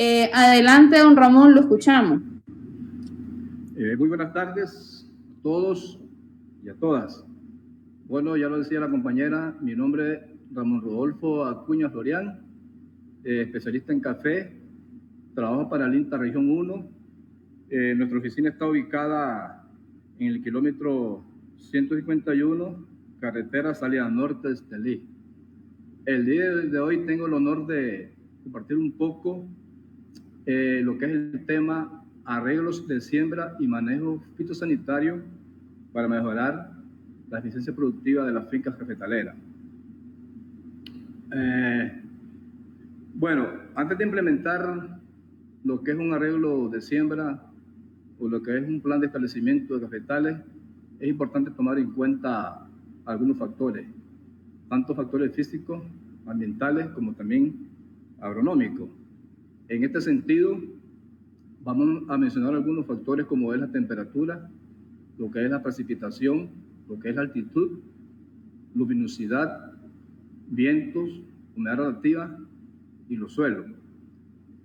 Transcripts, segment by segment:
Adelante, don Ramón, lo escuchamos. Muy buenas tardes a todos y a todas. Bueno, ya lo decía la compañera, mi nombre es Ramón Rodolfo Acuña Florián, especialista en café, trabajo para el INTA Región 1. Nuestra oficina está ubicada en el kilómetro 151, carretera salida norte de Estelí. El día de hoy tengo el honor de compartir un poco lo que es el tema arreglos de siembra y manejo fitosanitario para mejorar la eficiencia productiva de las fincas cafetaleras. Bueno, antes de implementar lo que es un arreglo de siembra o lo que es un plan de establecimiento de cafetales, es importante tomar en cuenta algunos factores, tanto factores físicos, ambientales, como también agronómicos. En este sentido, vamos a mencionar algunos factores como es la temperatura, lo que es la precipitación, lo que es la altitud, luminosidad, vientos, humedad relativa y los suelos.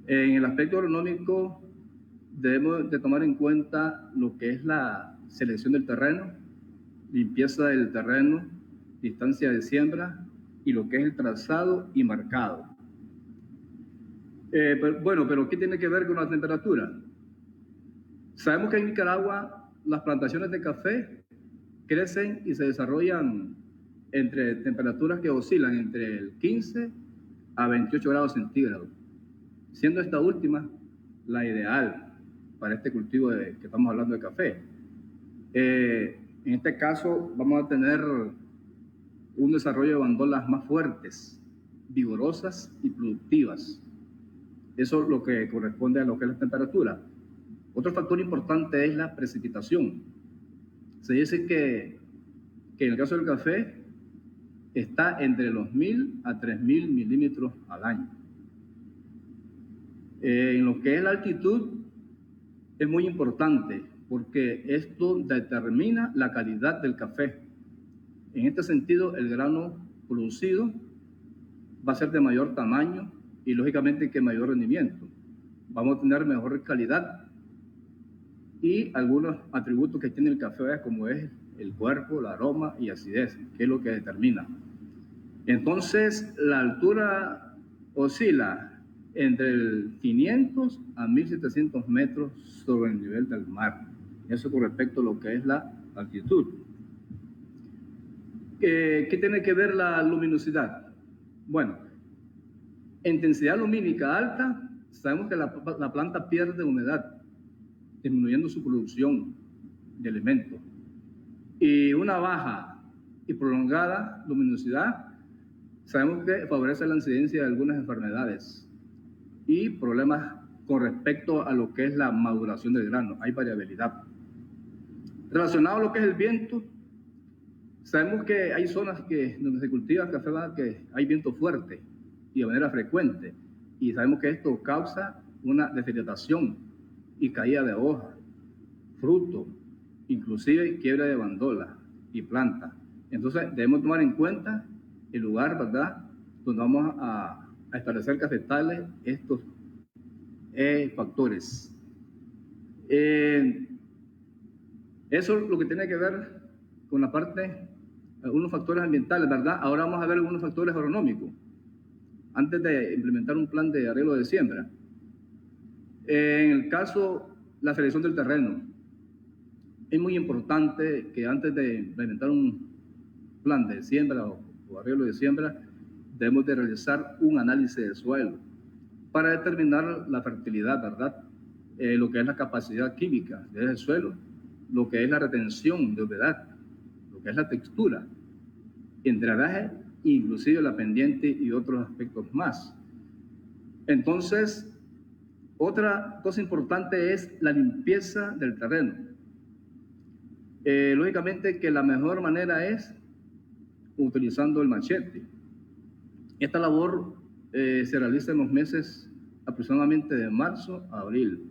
En el aspecto agronómico, debemos de tomar en cuenta lo que es la selección del terreno, limpieza del terreno, distancia de siembra y lo que es el trazado y marcado. Pero ¿qué tiene que ver con la temperatura? Sabemos que en Nicaragua las plantaciones de café crecen y se desarrollan entre temperaturas que oscilan entre el 15 a 28 grados centígrados, siendo esta última la ideal para este cultivo que estamos hablando de café. En este caso vamos a tener un desarrollo de bandolas más fuertes, vigorosas y productivas. Eso es lo que corresponde a lo que es la temperatura. Otro factor importante es la precipitación. Se dice que en el caso del café está entre los 1000 a 3000 milímetros al año. En lo que es la altitud es muy importante porque esto determina la calidad del café. En este sentido, el grano producido va a ser de mayor tamaño y lógicamente que mayor rendimiento. Vamos a tener mejor calidad y algunos atributos que tiene el café como es el cuerpo, el aroma y acidez, que es lo que determina. Entonces, la altura oscila entre el 500 a 1700 metros sobre el nivel del mar. Eso con respecto a lo que es la altitud. ¿Qué tiene que ver la luminosidad? Bueno, intensidad lumínica alta, sabemos que la planta pierde humedad, disminuyendo su producción de elementos. Y una baja y prolongada luminosidad, sabemos que favorece la incidencia de algunas enfermedades y problemas con respecto a lo que es la maduración del grano. Hay variabilidad. Relacionado a lo que es el viento, sabemos que hay zonas donde se cultiva café que hay viento fuerte y de manera frecuente, y sabemos que esto causa una deshidratación y caída de hojas, fruto, inclusive quiebra de bandola y planta. Entonces debemos tomar en cuenta el lugar, ¿verdad?, donde vamos a establecer cafetales, estos factores. Eso es lo que tiene que ver con la parte, algunos factores ambientales, ¿verdad? Ahora vamos a ver algunos factores agronómicos antes de implementar un plan de arreglo de siembra. En el caso, la selección del terreno. Es muy importante que antes de implementar un plan de siembra o arreglo de siembra, debemos de realizar un análisis del suelo para determinar la fertilidad, ¿verdad? Lo que es la capacidad química del suelo, lo que es la retención de humedad, lo que es la textura, el drenaje, inclusive la pendiente y otros aspectos más. Entonces, otra cosa importante es la limpieza del terreno. Lógicamente que la mejor manera es utilizando el machete. Esta labor se realiza en los meses aproximadamente de marzo a abril.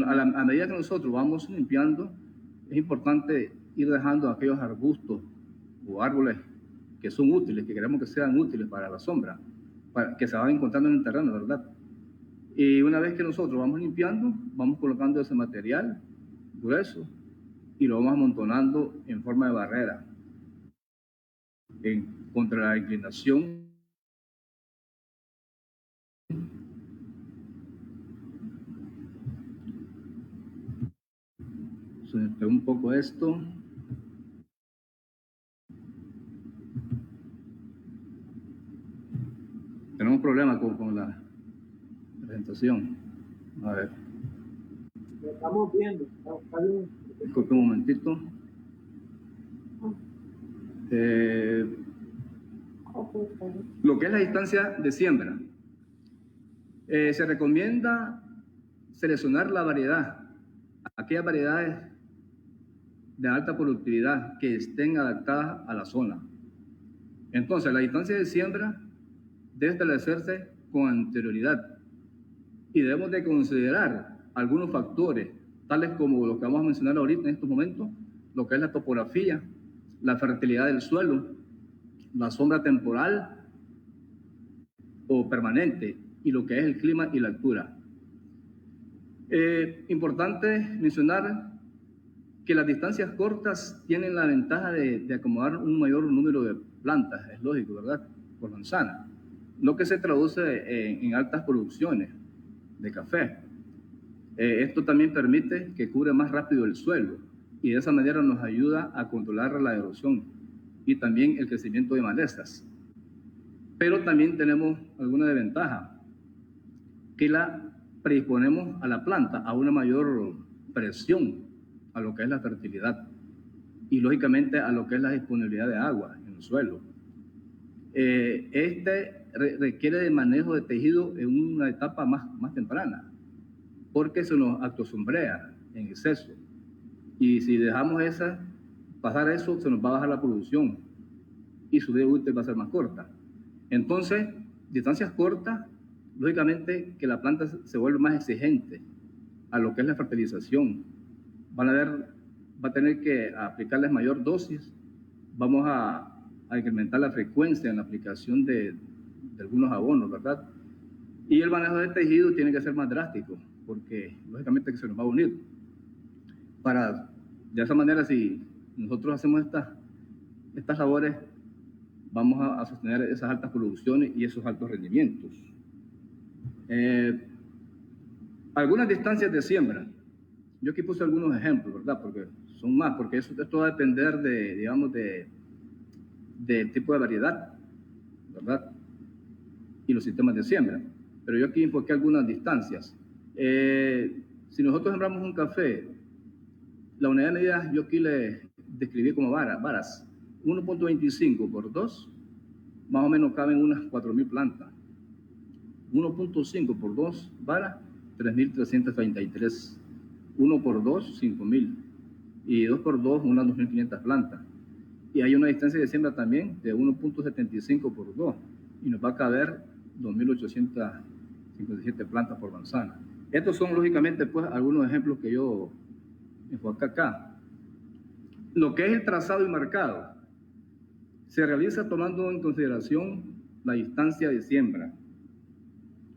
A medida que nosotros vamos limpiando, es importante ir dejando aquellos arbustos o árboles que son útiles, que queremos que sean útiles para la sombra, que se van encontrando en el terreno, ¿verdad? Y una vez que nosotros vamos limpiando, vamos colocando ese material grueso y lo vamos amontonando en forma de barrera contra la inclinación. Se me pegó un poco esto. Tenemos un problema con la presentación. A ver. Lo estamos viendo. Está bien. Disculpe un momentito. Lo que es la distancia de siembra. Se recomienda seleccionar la variedad, aquellas variedades de alta productividad que estén adaptadas a la zona. Entonces, la distancia de siembra debe establecerse con anterioridad y debemos de considerar algunos factores, tales como los que vamos a mencionar ahorita en estos momentos, lo que es la topografía, la fertilidad del suelo, la sombra temporal o permanente y lo que es el clima y la altura. Importante mencionar que las distancias cortas tienen la ventaja de acomodar un mayor número de plantas, es lógico, ¿verdad? Por manzana, lo que se traduce en altas producciones de café. Esto también permite que cubra más rápido el suelo y de esa manera nos ayuda a controlar la erosión y también el crecimiento de malezas. Pero también tenemos alguna desventaja, que la predisponemos a la planta a una mayor presión a lo que es la fertilidad y lógicamente a lo que es la disponibilidad de agua en el suelo. Requiere de manejo de tejido en una etapa más temprana, porque se nos autosombrea en exceso. Y si dejamos pasar eso, se nos va a bajar la producción y su vida útil va a ser más corta. Entonces, distancias cortas, lógicamente que la planta se vuelve más exigente a lo que es la fertilización. Va a tener que aplicarles mayor dosis, vamos a incrementar la frecuencia en la aplicación de algunos abonos, ¿verdad? Y el manejo del tejido tiene que ser más drástico, porque lógicamente que se nos va a unir. De esa manera, si nosotros hacemos estas labores, vamos a sostener esas altas producciones y esos altos rendimientos. Algunas distancias de siembra. Yo aquí puse algunos ejemplos, ¿verdad? Porque son más, porque esto va a depender del tipo de variedad, ¿verdad? Y los sistemas de siembra. Pero yo aquí enfoqué algunas distancias. Si nosotros sembramos un café, la unidad de medida yo aquí le describí como varas. 1.25 por 2, más o menos caben unas 4.000 plantas. 1.5 por 2 varas, 3.333. 1 por 2, 5.000. Y 2 por 2, unas 2.500 plantas. Y hay una distancia de siembra también de 1.75 por 2. Y nos va a caber 2.857 plantas por manzana. Estos son, lógicamente, pues, algunos ejemplos que yo enfoqué acá. Lo que es el trazado y marcado se realiza tomando en consideración la distancia de siembra,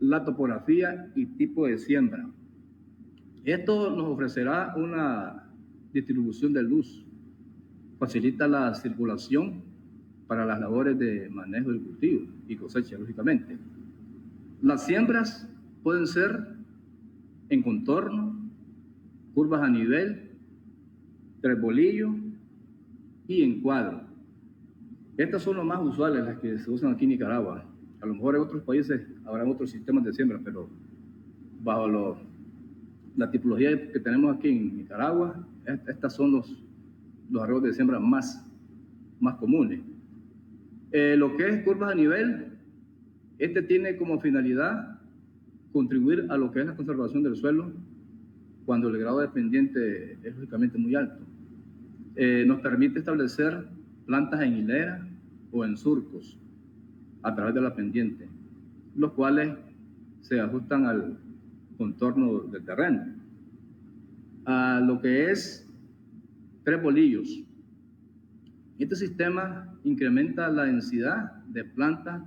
la topografía y tipo de siembra. Esto nos ofrecerá una distribución de luz, facilita la circulación para las labores de manejo del cultivo y cosecha, lógicamente. Las siembras pueden ser en contorno, curvas a nivel, trebolillo y en cuadro. Estas son las más usuales, las que se usan aquí en Nicaragua. A lo mejor en otros países habrá otros sistemas de siembra, pero bajo la tipología que tenemos aquí en Nicaragua, estas son los arreglos de siembra más comunes. Lo que es curvas a nivel, tiene como finalidad contribuir a lo que es la conservación del suelo cuando el grado de pendiente es lógicamente muy alto. Nos permite establecer plantas en hilera o en surcos a través de la pendiente, los cuales se ajustan al contorno del terreno. A lo que es tres bolillos. Este sistema incrementa la densidad de plantas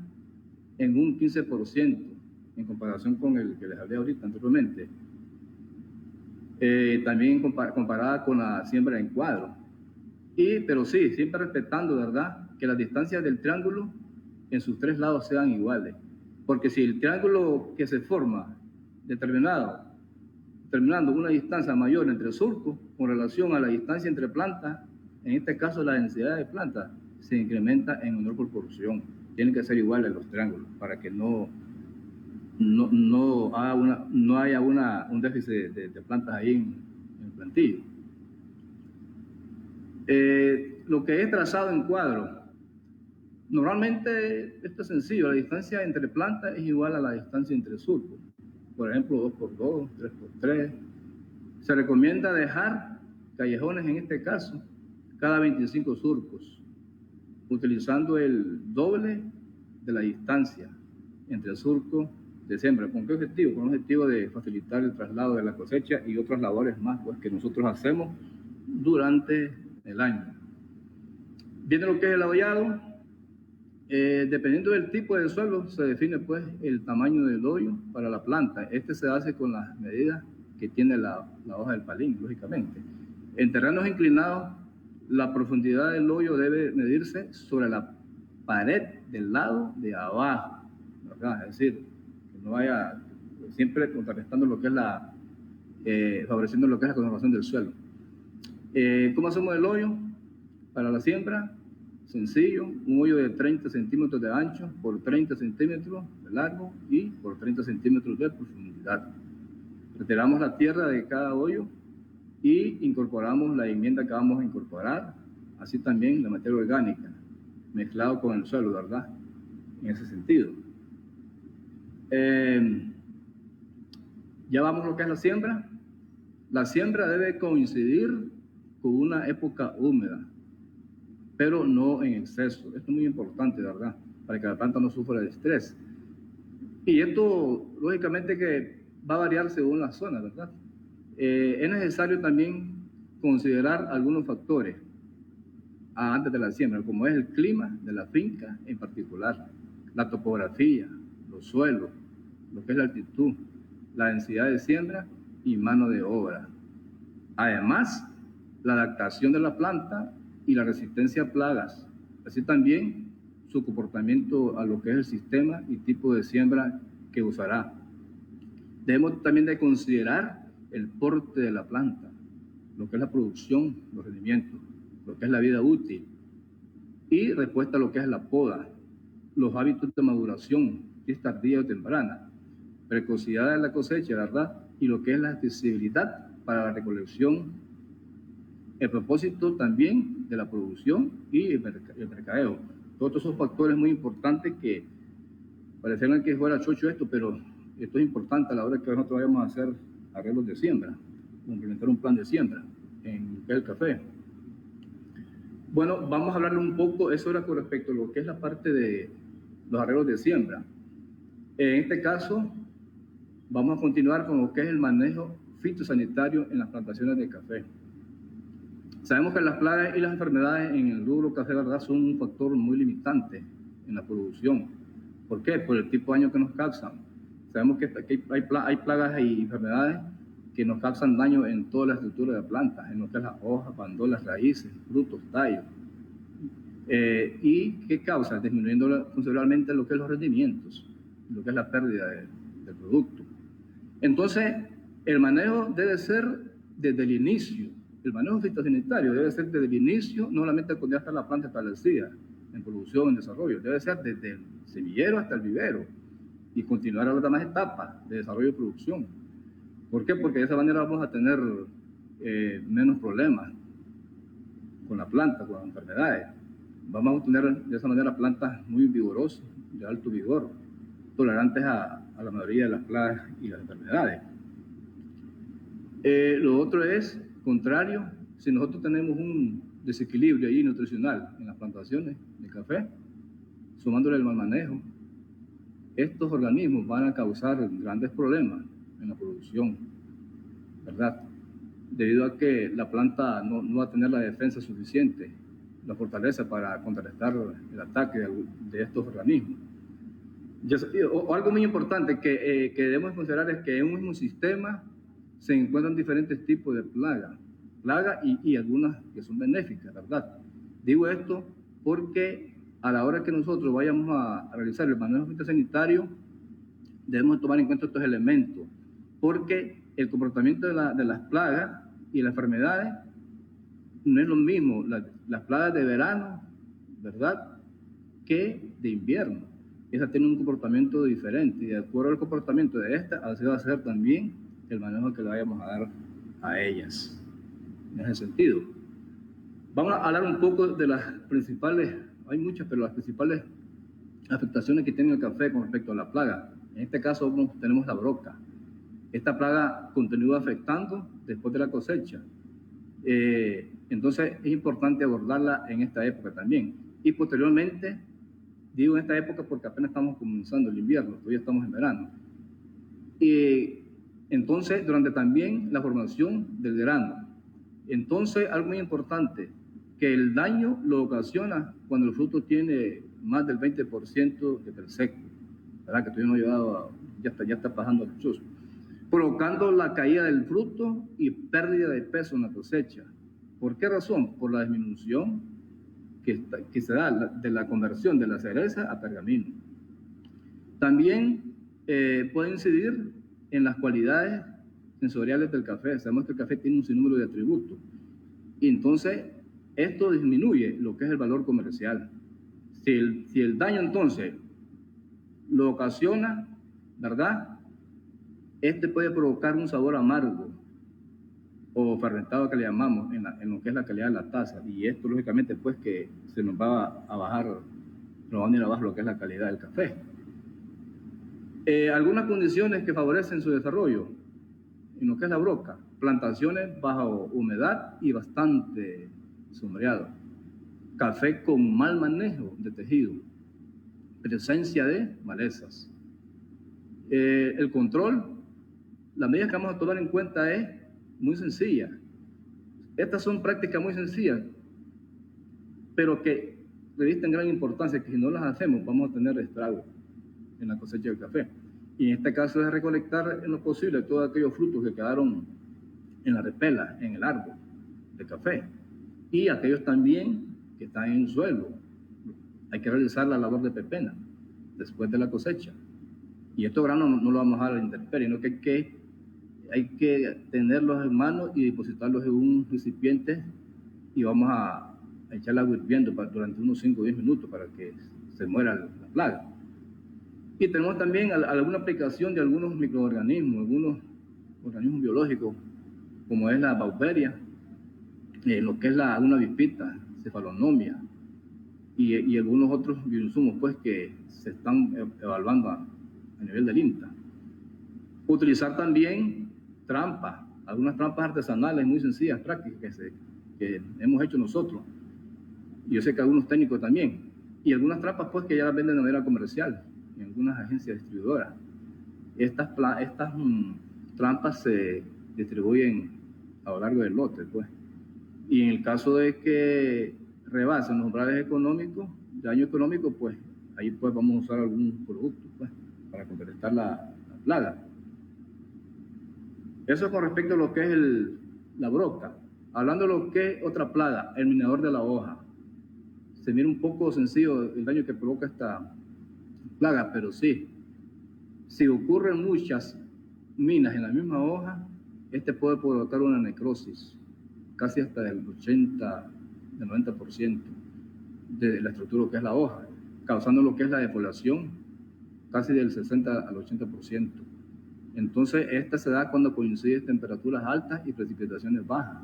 en un 15% en comparación con el que les hablé ahorita anteriormente. También comparada con la siembra en cuadro. Pero sí, siempre respetando, ¿verdad?, que las distancias del triángulo en sus tres lados sean iguales. Porque si el triángulo que se forma determinando una distancia mayor entre surcos con relación a la distancia entre plantas, en este caso la densidad de plantas se incrementa en menor proporción. Tienen que ser iguales los triángulos para que no haya un déficit de plantas ahí en el plantillo. Lo que es trazado en cuadro, normalmente esto es sencillo, la distancia entre plantas es igual a la distancia entre surcos. Por ejemplo, 2x2, 3x3. Se recomienda dejar callejones, en este caso, cada 25 surcos, utilizando el doble de la distancia entre surcos de siembra. ¿Con qué objetivo? Con el objetivo de facilitar el traslado de la cosecha y otras labores más, pues, que nosotros hacemos durante el año. Viene lo que es el abollado. Dependiendo del tipo de suelo, se define, pues, el tamaño del hoyo para la planta. Este se hace con las medidas que tiene la hoja del palín, lógicamente. En terrenos inclinados, la profundidad del hoyo debe medirse sobre la pared del lado de abajo, ¿verdad? Es decir, que no vaya siempre contrarrestando lo que es favoreciendo lo que es la conservación del suelo. ¿Cómo hacemos el hoyo para la siembra? Sencillo, un hoyo de 30 centímetros de ancho por 30 centímetros de largo y por 30 centímetros de profundidad. Retiramos la tierra de cada hoyo y incorporamos la enmienda que vamos a incorporar, así también la materia orgánica, mezclado con el suelo, ¿verdad? En ese sentido. Ya vamos a lo que es la siembra. La siembra debe coincidir con una época húmeda, pero no en exceso. Esto es muy importante, ¿verdad?, para que la planta no sufra de estrés. Y esto, lógicamente, que va a variar según la zona, ¿verdad? Es necesario también considerar algunos factores antes de la siembra, como es el clima de la finca en particular, la topografía, los suelos, lo que es la altitud, la densidad de siembra y mano de obra. Además, la adaptación de la planta y la resistencia a plagas, así también su comportamiento a lo que es el sistema y tipo de siembra que usará. Debemos también de considerar el porte de la planta, lo que es la producción, los rendimientos, lo que es la vida útil y respuesta a lo que es la poda, los hábitos de maduración, si es tardía o temprana, precocidad de la cosecha, ¿verdad?, y lo que es la accesibilidad para la recolección, el propósito también de la producción y el mercadeo. Todos esos factores muy importantes que parecieran que fuera chocho esto, pero esto es importante a la hora que nosotros vayamos a hacer arreglos de siembra, implementar un plan de siembra en el café. Bueno, vamos a hablarle un poco, eso era con respecto a lo que es la parte de los arreglos de siembra. En este caso, vamos a continuar con lo que es el manejo fitosanitario en las plantaciones de café. Sabemos que las plagas y las enfermedades en el rubro café, ¿verdad?, son un factor muy limitante en la producción. ¿Por qué? Por el tipo de daño que nos causan. Sabemos que hay plagas y enfermedades que nos causan daño en toda la estructura de la planta, en lo que es las hojas, bandolas, raíces, frutos, tallos. ¿Y qué causa? Disminuyendo considerablemente lo que es los rendimientos, lo que es la pérdida del producto. Entonces, el manejo debe ser desde el inicio. El manejo fitosanitario debe ser desde el inicio, no solamente cuando ya está la planta establecida en producción, en desarrollo, debe ser desde el semillero hasta el vivero y continuar a las demás etapas de desarrollo y producción. ¿Por qué? Porque de esa manera vamos a tener menos problemas con la planta, con las enfermedades. Vamos a tener de esa manera plantas muy vigorosas, de alto vigor, tolerantes a la mayoría de las plagas y las enfermedades. Lo otro es contrario, si nosotros tenemos un desequilibrio ahí nutricional en las plantaciones de café, sumándole el mal manejo, estos organismos van a causar grandes problemas en la producción, ¿verdad? Debido a que la planta no va a tener la defensa suficiente, la fortaleza para contrarrestar el ataque de estos organismos. Algo muy importante que debemos considerar es que en un mismo sistema se encuentran diferentes tipos de plagas y algunas que son benéficas, ¿verdad? Digo esto porque a la hora que nosotros vayamos a realizar el manejo fitosanitario, debemos tomar en cuenta estos elementos, porque el comportamiento de las plagas y las enfermedades no es lo mismo, las plagas de verano, ¿verdad?, que de invierno. Esas tienen un comportamiento diferente, y de acuerdo al comportamiento de esta, así va a ser también el manejo que le vayamos a dar a ellas. En ese sentido, vamos a hablar un poco de las principales, hay muchas, pero las principales afectaciones que tiene el café con respecto a la plaga. En este caso tenemos la broca. Esta plaga continúa afectando después de la cosecha. Entonces es importante abordarla en esta época también. Y posteriormente, digo en esta época porque apenas estamos comenzando el invierno, todavía estamos en verano. Y entonces, durante también la formación del grano. Entonces, algo muy importante, que el daño lo ocasiona cuando el fruto tiene más del 20% de perseco, ¿verdad? Que todavía no ha llegado ya está pasando al chuzo, provocando la caída del fruto y pérdida de peso en la cosecha. ¿Por qué razón? Por la disminución que se da de la conversión de la cereza a pergamino. También puede incidir en las cualidades sensoriales del café. Sabemos que el café tiene un sinnúmero de atributos, y entonces esto disminuye lo que es el valor comercial. Si el daño entonces lo ocasiona, ¿verdad?, este puede provocar un sabor amargo o fermentado que le llamamos en lo que es la calidad de la taza, y esto lógicamente pues que se nos va a bajar, nos va a venir abajo lo que es la calidad del café. Algunas condiciones que favorecen su desarrollo en lo que es la broca: plantaciones bajo humedad y bastante sombreado, café con mal manejo de tejido, presencia de malezas. El control, la medida que vamos a tomar en cuenta es muy sencilla. Estas son prácticas muy sencillas, pero que revisten gran importancia, que si no las hacemos vamos a tener estragos en la cosecha del café. Y en este caso es recolectar en lo posible todos aquellos frutos que quedaron en la repela, en el árbol de café, y aquellos también que están en el suelo. Hay que realizar la labor de pepena después de la cosecha. Y estos granos no los vamos a dejar a la intemperie, sino que hay que tenerlos en mano y depositarlos en un recipiente, y vamos a echar el agua hirviendo durante unos 5 o 10 minutos para que se muera la plaga. Y tenemos también alguna aplicación de algunos microorganismos, algunos organismos biológicos, como es la Bauberia, lo que es una avispita, cefalonomia, y algunos otros bioinsumos pues, que se están evaluando a nivel del INTA. Utilizar también trampas, algunas trampas artesanales muy sencillas, prácticas, que hemos hecho nosotros. Yo sé que algunos técnicos también. Y algunas trampas pues, que ya las venden de manera comercial en algunas agencias distribuidoras. Estas trampas se distribuyen a lo largo del lote, pues. Y en el caso de que rebasen los umbrales económicos, daño económico, pues ahí pues vamos a usar algún producto pues, para contrarrestar la plaga. Eso con respecto a lo que es la broca. Hablando de lo que es otra plaga, el minador de la hoja. Se mira un poco sencillo el daño que provoca esta plaga, pero sí, si ocurren muchas minas en la misma hoja, este puede provocar una necrosis, casi hasta del 80, del 90% de la estructura que es la hoja, causando lo que es la despoblación, casi del 60 al 80%. Entonces, esta se da cuando coinciden temperaturas altas y precipitaciones bajas,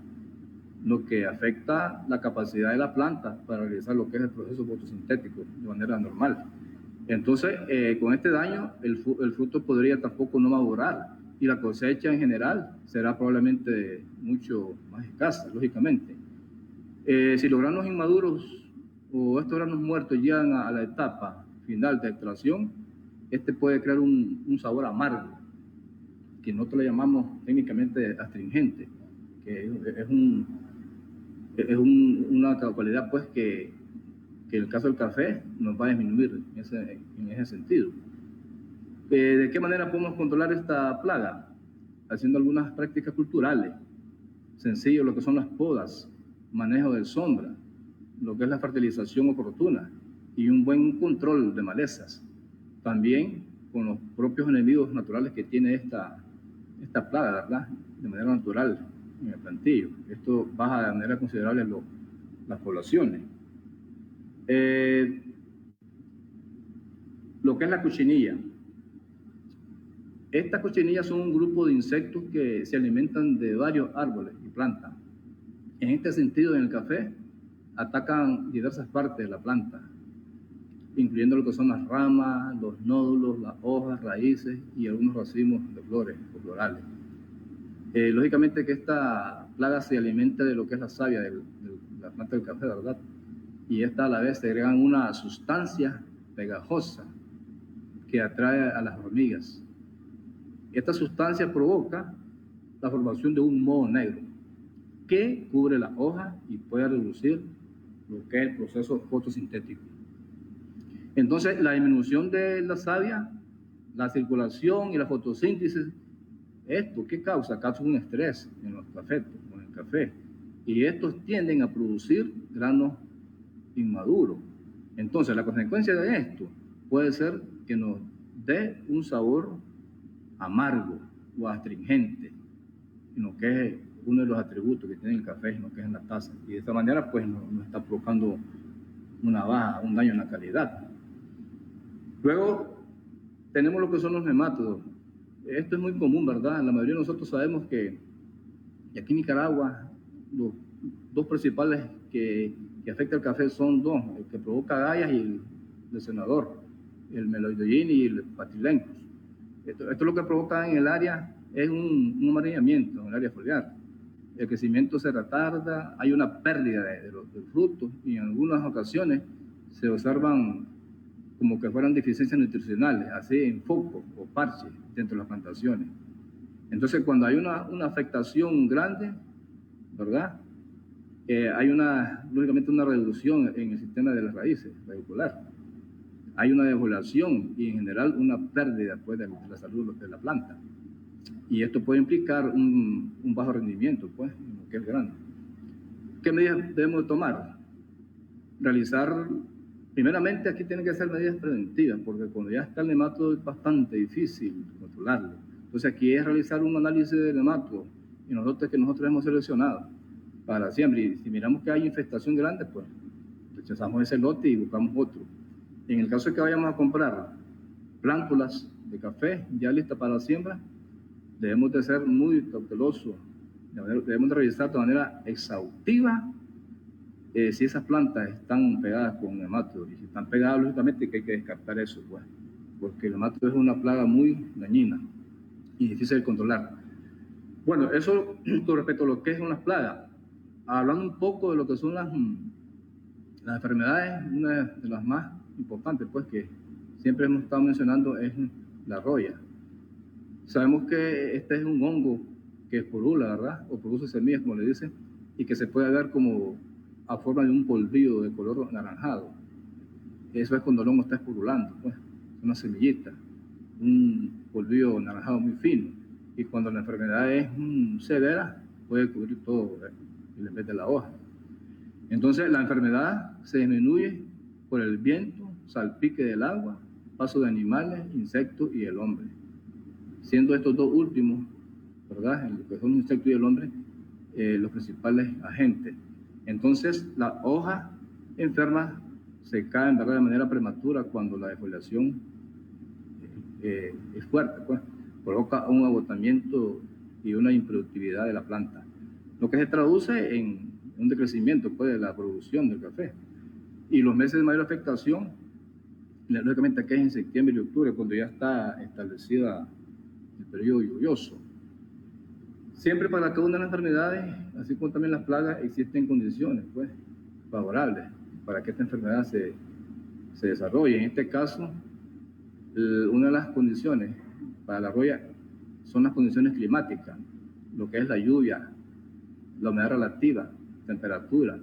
lo que afecta la capacidad de la planta para realizar lo que es el proceso fotosintético de manera normal. Entonces, con este daño, el fruto podría tampoco no madurar, y la cosecha en general será probablemente mucho más escasa, lógicamente. Si los granos inmaduros o estos granos muertos llegan a la etapa final de extracción, este puede crear un sabor amargo, que nosotros le llamamos técnicamente astringente, que es una cualidad pues que en el caso del café nos va a disminuir en ese sentido. ¿De qué manera podemos controlar esta plaga? Haciendo algunas prácticas culturales, sencillo, lo que son las podas, manejo de sombra, lo que es la fertilización oportuna y un buen control de malezas. También con los propios enemigos naturales que tiene esta plaga, ¿verdad? De manera natural en el plantillo. Esto baja de manera considerable las poblaciones. Lo que es la cochinilla. Estas cochinillas son un grupo de insectos que se alimentan de varios árboles y plantas. En este sentido, en el café, atacan diversas partes de la planta, incluyendo lo que son las ramas, los nódulos, las hojas, raíces y algunos racimos de flores o florales. Lógicamente que esta plaga se alimenta de lo que es la savia de la planta del café, ¿verdad? Y esta a la vez segregan una sustancia pegajosa que atrae a las hormigas. Esta sustancia provoca la formación de un moho negro que cubre las hojas y puede reducir lo que es el proceso fotosintético. Entonces, la disminución de la savia, la circulación y la fotosíntesis, ¿esto qué causa? Causa un estrés en los cafetos, en el café. Y estos tienden a producir granos inmaduros. Entonces, la consecuencia de esto puede ser que nos dé un sabor amargo o astringente, en lo que es uno de los atributos que tiene el café, en lo que es en la taza. Y de esta manera, pues, nos está provocando un daño en la calidad. Luego, tenemos lo que son los nemátodos. Esto es muy común, ¿verdad? La mayoría de nosotros sabemos que aquí en Nicaragua, los dos principales que afectan al café son dos, el que provoca agallas y el lesionador, el meloidoín y el patilencus. Esto lo que provoca en el área es un amarillamiento en el área foliar. El crecimiento se retarda, hay una pérdida del fruto y en algunas ocasiones se observan como que fueran deficiencias nutricionales, así en foco o parche dentro de las plantaciones. Entonces, cuando hay una afectación grande, ¿verdad? Hay lógicamente una reducción en el sistema de las raíces radicular. Hay una defoliación y en general una pérdida pues, de la salud de la planta. Y esto puede implicar un bajo rendimiento, pues, en lo que es el grano. ¿Qué medidas debemos tomar? Primeramente aquí tienen que ser medidas preventivas, porque cuando ya está el nematodo es bastante difícil controlarlo. Entonces aquí es realizar un análisis de nematodo y nosotros hemos seleccionado para siempre. Y si miramos que hay infestación grande, pues rechazamos ese lote y buscamos otro. En el caso de que vayamos a comprar plántulas de café ya listas para la siembra, debemos de ser muy cautelosos, debemos de revisar de manera exhaustiva si esas plantas están pegadas con nematodos. Y si están pegadas, lógicamente que hay que descartar eso, pues, porque el nematodo es una plaga muy dañina y difícil de controlar. Bueno, eso con respecto a lo que son las plagas. Hablando un poco de lo que son las enfermedades, una de las más importantes, pues, que siempre hemos estado mencionando es la roya. Sabemos que este es un hongo que esporula, ¿verdad? O produce semillas, como le dicen, y que se puede ver como a forma de un polvillo de color anaranjado. Eso es cuando el hongo está esporulando, pues, una semillita, un polvillo anaranjado muy fino. Y cuando la enfermedad es severa, puede cubrir todo en vez de la hoja. Entonces, la enfermedad se disminuye por el viento, salpique del agua, paso de animales, insectos y el hombre. Siendo estos dos últimos, ¿verdad? Lo que son los insectos y el hombre, los principales agentes. Entonces, las hojas enfermas se caen, ¿verdad?, de manera prematura cuando la defoliación es fuerte, pues, provoca un agotamiento y una improductividad de la planta, lo que se traduce en un decrecimiento, pues, de la producción del café. Y los meses de mayor afectación, lógicamente aquí es en septiembre y octubre, cuando ya está establecida el periodo lluvioso. Siempre para cada una de las enfermedades, así como también las plagas, existen condiciones, pues, favorables para que esta enfermedad se desarrolle. En este caso, una de las condiciones para la roya son las condiciones climáticas, lo que es la lluvia, la humedad relativa, temperatura.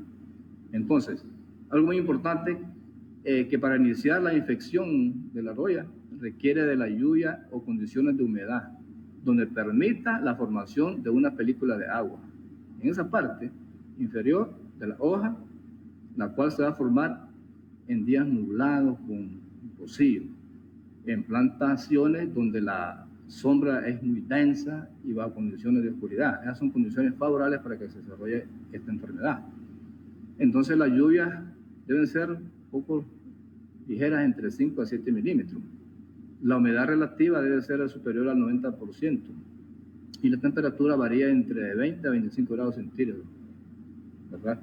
Entonces, algo muy importante, que para iniciar la infección de la roya requiere de la lluvia o condiciones de humedad, donde permita la formación de una película de agua. En esa parte inferior de la hoja, la cual se va a formar en días nublados con rocío, en plantaciones donde la sombra es muy densa y bajo condiciones de oscuridad. Esas son condiciones favorables para que se desarrolle esta enfermedad. Entonces las lluvias deben ser poco ligeras, entre 5 a 7 milímetros. La humedad relativa debe ser superior al 90% y la temperatura varía entre 20 a 25 grados centígrados, ¿verdad?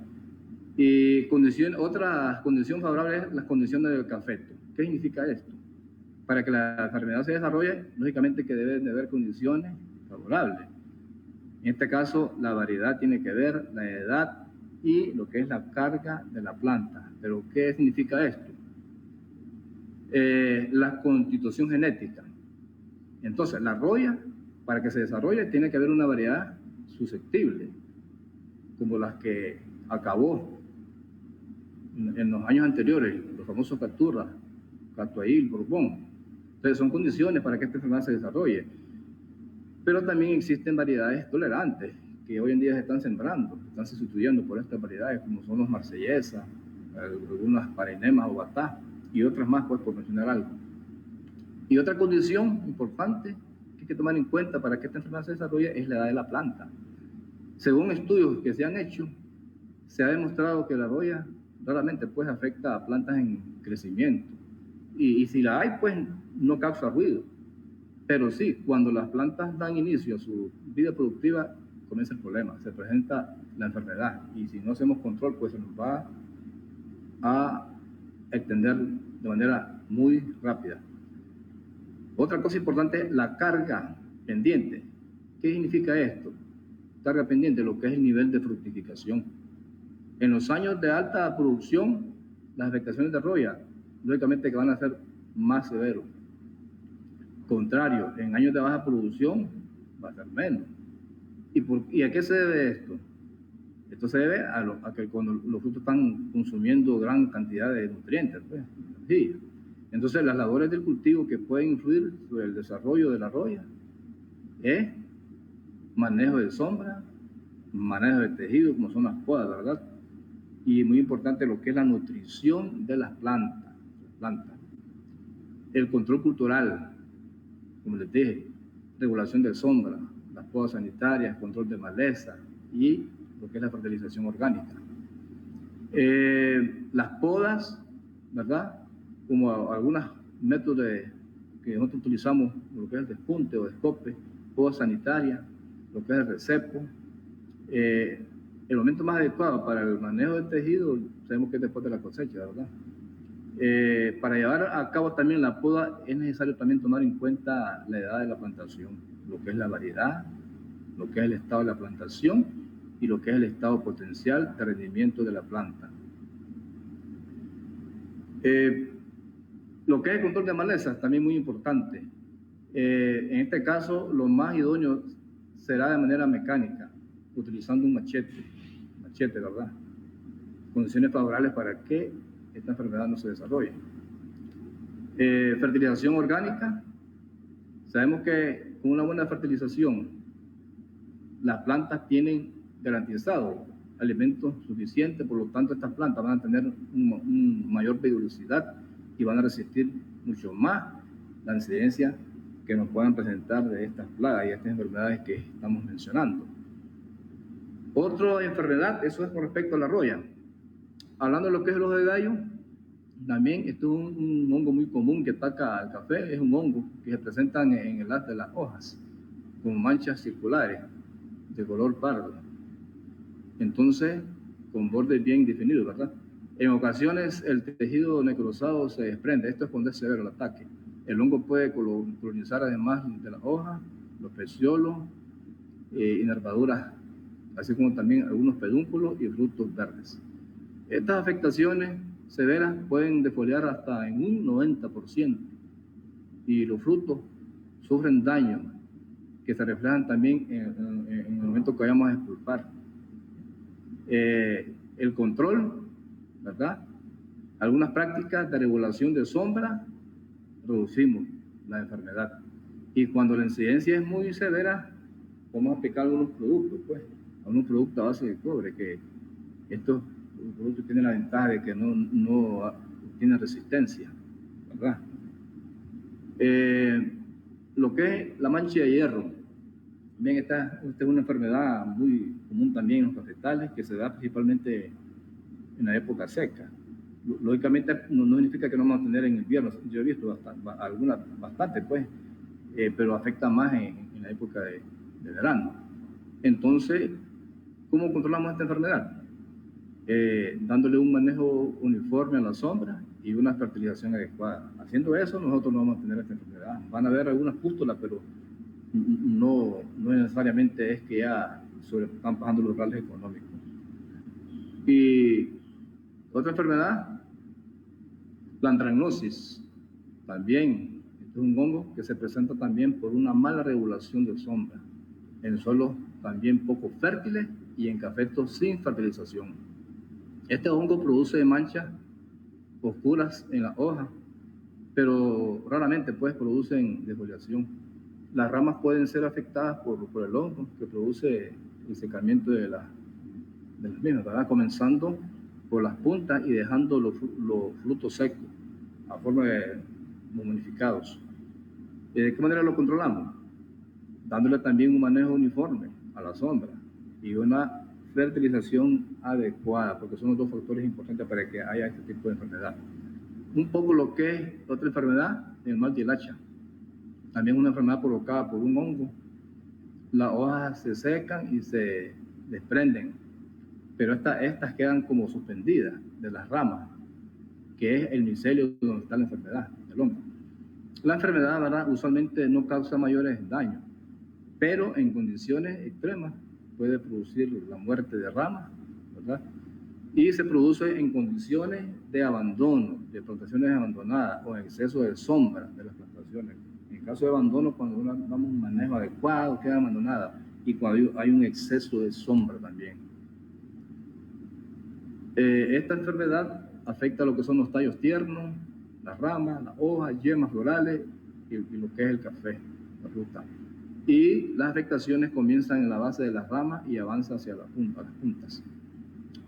Y otra condición favorable es las condiciones del cafeto. ¿Qué significa esto? Para que la enfermedad se desarrolle, lógicamente que deben de haber condiciones favorables. En este caso, la variedad tiene que ver, la edad y lo que es la carga de la planta. ¿Pero qué significa esto? La constitución genética. Entonces, la roya, para que se desarrolle, tiene que haber una variedad susceptible, como las que acabó en los años anteriores, los famosos Caturra, Catuail, Borbón. Entonces, son condiciones para que esta enfermedad se desarrolle. Pero también existen variedades tolerantes que hoy en día se están sembrando, están sustituyendo por estas variedades, como son los marsellesas, algunas parenemas o batá, y otras más, pues, por mencionar algo. Y otra condición importante que hay que tomar en cuenta para que esta enfermedad se desarrolle es la edad de la planta. Según estudios que se han hecho, se ha demostrado que la roya raramente, pues, afecta a plantas en crecimiento. Y si la hay, pues, no causa ruido. Pero sí, cuando las plantas dan inicio a su vida productiva, comienza el problema, se presenta la enfermedad. Y si no hacemos control, pues se nos va a extender de manera muy rápida. Otra cosa importante, la carga pendiente. ¿Qué significa esto? Carga pendiente, lo que es el nivel de fructificación. En los años de alta producción, las afectaciones de roya, lógicamente que van a ser más severos. Contrario, en años de baja producción va a ser menos. ¿Y a qué se debe esto? Esto se debe a que cuando los frutos están consumiendo gran cantidad de nutrientes, pues, energía. Entonces, las labores del cultivo que pueden influir sobre el desarrollo de la roya es manejo de sombra, manejo de tejido, como son las podas, ¿verdad? Y muy importante lo que es la nutrición de las plantas. El control cultural, como les dije, regulación de sombra, las podas sanitarias, control de maleza y lo que es la fertilización orgánica. Las podas, ¿verdad? Como algunos métodos que nosotros utilizamos, lo que es el despunte o descope, poda sanitaria, lo que es el recepo. El momento más adecuado para el manejo del tejido, sabemos que es después de la cosecha, ¿verdad? Para llevar a cabo también la poda es necesario también tomar en cuenta la edad de la plantación, lo que es la variedad, lo que es el estado de la plantación y lo que es el estado potencial de rendimiento de la planta. Lo que es el control de malezas también muy importante. En este caso, lo más idóneo será de manera mecánica, utilizando un machete, ¿verdad? Condiciones favorables para que esta enfermedad no se desarrolle. Fertilización orgánica. Sabemos que con una buena fertilización, las plantas tienen garantizado alimentos suficientes, por lo tanto estas plantas van a tener una mayor biodiversidad y van a resistir mucho más la incidencia que nos puedan presentar de estas plagas y estas enfermedades que estamos mencionando. Otra enfermedad, eso es con respecto a la roya. Hablando de lo que es el ojo de gallo, también esto es un hongo muy común que ataca al café, es un hongo que se presenta en el haz de las hojas, con manchas circulares de color pardo. Entonces, con bordes bien definidos, ¿verdad? En ocasiones el tejido necrosado se desprende, esto es cuando es severo el ataque. El hongo puede colonizar además de las hojas, los peciolos y nervaduras, así como también algunos pedúnculos y frutos verdes. Estas afectaciones severas pueden defoliar hasta en un 90% y los frutos sufren daños que se reflejan también en el momento que vayamos a expulpar. El control, ¿verdad? Algunas prácticas de regulación de sombra reducimos la enfermedad. Y cuando la incidencia es muy severa, vamos a aplicar algunos productos, pues, algunos productos a base de cobre, que estos productos tienen la ventaja de que no tienen resistencia, ¿verdad? Lo que es la mancha de hierro, bien, esta es una enfermedad muy común también en los cafetales, que se da principalmente en la época seca. Lógicamente no significa que no vamos a tener en invierno. Yo he visto bastante, pues, pero afecta más en la época de verano. Entonces, ¿cómo controlamos esta enfermedad? Dándole un manejo uniforme a la sombra y una fertilización adecuada. Haciendo eso, nosotros no vamos a tener esta enfermedad. Van a haber algunas pústulas, pero no necesariamente es que ya están bajando los reales económicos. Y otra enfermedad, la antracnosis, también es un hongo que se presenta también por una mala regulación de sombra en suelos también poco fértiles y en cafetos sin fertilización. Este hongo produce manchas oscuras en la hoja, pero raramente pues producen defoliación. Las ramas pueden ser afectadas por el hongo que produce el secamiento de las mismas, ¿verdad? Comenzando por las puntas y dejando los frutos secos a forma de momificados. ¿De qué manera lo controlamos? Dándole también un manejo uniforme a la sombra y una fertilización adecuada, porque son los dos factores importantes para que haya este tipo de enfermedad. Un poco lo que es otra enfermedad, el mal de hacha. También una enfermedad provocada por un hongo. Las hojas se secan y se desprenden, pero estas quedan como suspendidas de las ramas, que es el micelio donde está la enfermedad, el hongo. La enfermedad, ¿verdad?, usualmente no causa mayores daños, pero en condiciones extremas puede producir la muerte de ramas, ¿verdad? Y se produce en condiciones de abandono, de plantaciones abandonadas o en exceso de sombra de las plantaciones. En caso de abandono, cuando no damos un manejo adecuado, queda abandonada, y cuando hay un exceso de sombra también. Esta enfermedad afecta lo que son los tallos tiernos, las ramas, las hojas, yemas florales y lo que es el café, la fruta. Y las afectaciones comienzan en la base de las ramas y avanzan hacia las puntas.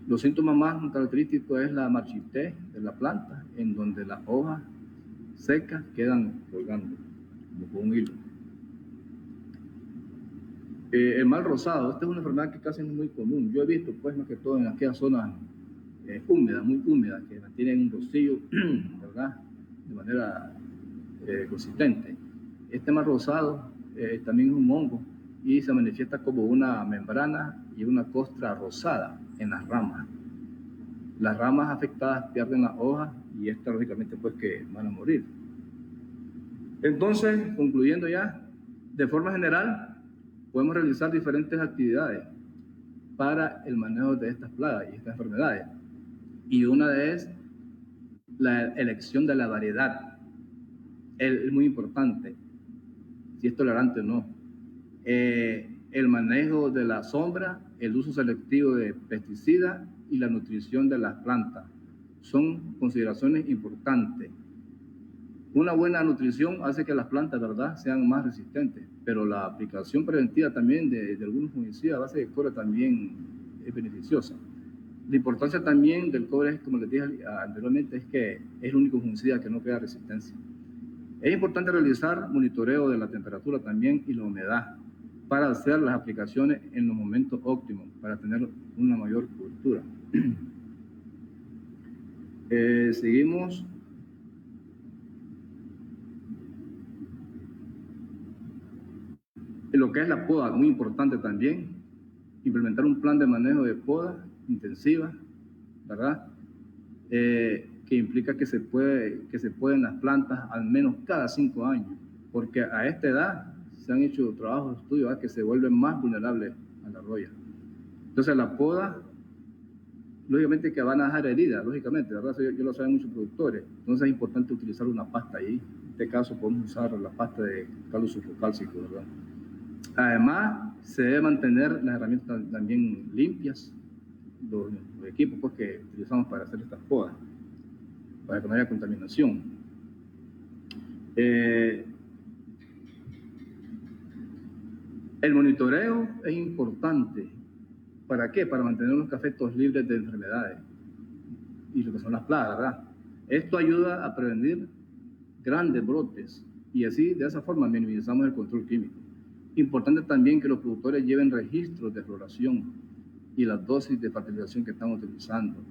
Los síntomas más característicos es la marchitez de la planta, en donde las hojas secas quedan colgando, como con un hilo. El mal rosado, esta es una enfermedad que casi es muy común. Yo he visto, pues, más que todo en aquellas zonas húmedas, muy húmedas, que tienen un rocío, ¿verdad?, de manera consistente. Este mal rosado también es un hongo y se manifiesta como una membrana y una costra rosada en las ramas. Las ramas afectadas pierden las hojas y estas, lógicamente, pues, que van a morir. Entonces, concluyendo ya, de forma general, podemos realizar diferentes actividades para el manejo de estas plagas y estas enfermedades. Y una de ellas es la elección de la variedad. Es muy importante, si es tolerante o no. El manejo de la sombra, el uso selectivo de pesticidas y la nutrición de las plantas son consideraciones importantes. Una buena nutrición hace que las plantas, ¿verdad?, sean más resistentes, pero la aplicación preventiva también de algunos fungicidas a base de cobre también es beneficiosa. La importancia también del cobre, como les dije anteriormente, es que es el único fungicida que no crea resistencia. Es importante realizar monitoreo de la temperatura también y la humedad para hacer las aplicaciones en los momentos óptimos, para tener una mayor cobertura. Seguimos. Lo que es la poda, muy importante también, implementar un plan de manejo de poda intensiva, ¿verdad? Que implica que se poden las plantas al menos cada 5 años, porque a esta edad se han hecho trabajos de estudio, ¿verdad?, que se vuelven más vulnerables a la roya. Entonces la poda, lógicamente que van a dejar heridas, lógicamente, ¿verdad? Yo lo saben muchos productores, entonces es importante utilizar una pasta ahí. En este caso podemos usar la pasta de calo sulfocálcico, ¿verdad? Además, se debe mantener las herramientas también limpias, los equipos, pues, que utilizamos para hacer estas podas, para que no haya contaminación. El monitoreo es importante. ¿Para qué? Para mantener los cafetos libres de enfermedades y lo que son las plagas, ¿verdad? Esto ayuda a prevenir grandes brotes y así, de esa forma, minimizamos el control químico. Importante también que los productores lleven registros de floración y las dosis de fertilización que están utilizando.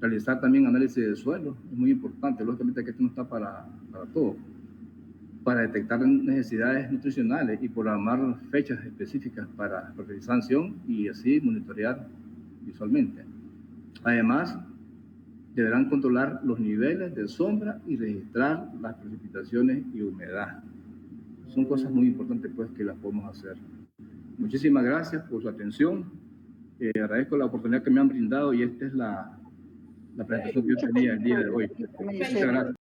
Realizar también análisis de suelo es muy importante. Lógicamente que esto no está para todo. Para detectar necesidades nutricionales y programar fechas específicas para fertilización y así monitorear visualmente. Además, deberán controlar los niveles de sombra y registrar las precipitaciones y humedad. Son cosas muy importantes pues que las podemos hacer. Muchísimas gracias por su atención. Agradezco la oportunidad que me han brindado y esta es la presentación que yo tenía el día de hoy. Muchas gracias.